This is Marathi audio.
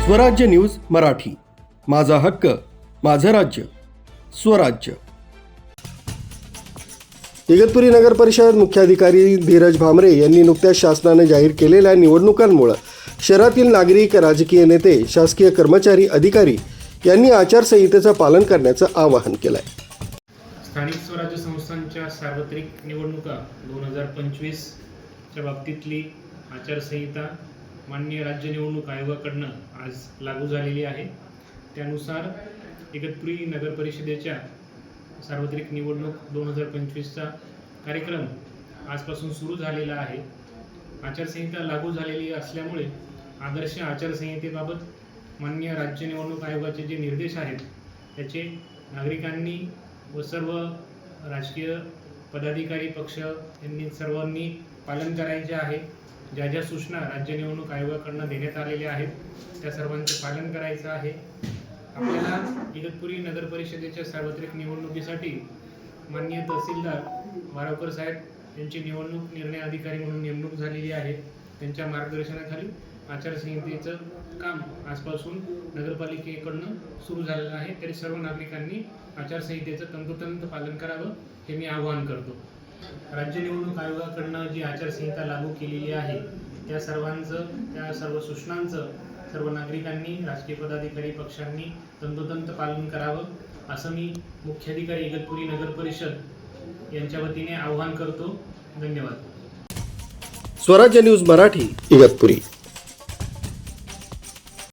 स्वराज्य न्यूज मराठी, माझा हक्क माझं राज्य स्वराज्य। इगतपुरी नगर परिषद मुख्याधिकारी धीरज भामरे यांनी नुकत्याच शासनाने जाहीर केलेल्या निवडणुकांमुळे शहरातील नागरिक, राजकीय नेते, शासकीय कर्मचारी, अधिकारी यांनी आचारसंहितेचं पालन करण्याचं आवाहन केलं आहे। स्थानिक स्वराज्य संस्थांच्या सार्वत्रिक निवडणुका 2025 च्या बाबतीतली आचारसंहिता माननीय राज्य निवडणूक आयोगाकडून आज लागू झालेली आहे। त्यानुसार इगतपुरी नगर परिषदेच्या सार्वत्रिक निवडणूक 2025चा कार्यक्रम आजपासून सुरू झालेला आहे। आचारसंहिता लागू झालेली असल्यामुळे आदर्श आचारसंहितेबाबत माननीय राज्य निवडणूक आयोगाचे जे निर्देश आहेत त्याचे नागरिकांनी व सर्व राजकीय पदाधिकारी पक्ष यांनी सर्वांनी पालन करायचे आहे। ज्या ज्या सूचना राज्य निवडणूक आयोगाकडून देण्यात आलेल्या आहेत त्या सर्वांचे पालन करायचं आहे। आपल्याला इगतपुरी नगर परिषदेच्या सार्वत्रिक निवडणुकीसाठी माननीय तहसीलदार वारावकर साहेब यांची निवडणूक निर्णय अधिकारी म्हणून नेमणूक झालेली आहे। त्यांच्या मार्गदर्शनाखाली आचारसंहितेचं काम आजपासून नगरपालिकेकडून सुरू झालेलं आहे। तरी सर्व नागरिकांनी आचारसंहितेचं तंतोतंत पालन करावं हे मी आवाहन करतो। राज्य निवडणूक आयोगाकडून जी आचारसंहिता लागू केलेली आहे त्या सर्व सूचनांचं सर्व नागरिकांनी, राजकीय पदाधिकारी पक्षांनी तंतोतंत पालन करावं असं मी मुख्याधिकारी इगतपुरी नगर परिषद यांच्या वतीने आवाहन करतो। धन्यवाद। स्वराज्य न्यूज मराठी, इगतपुरी।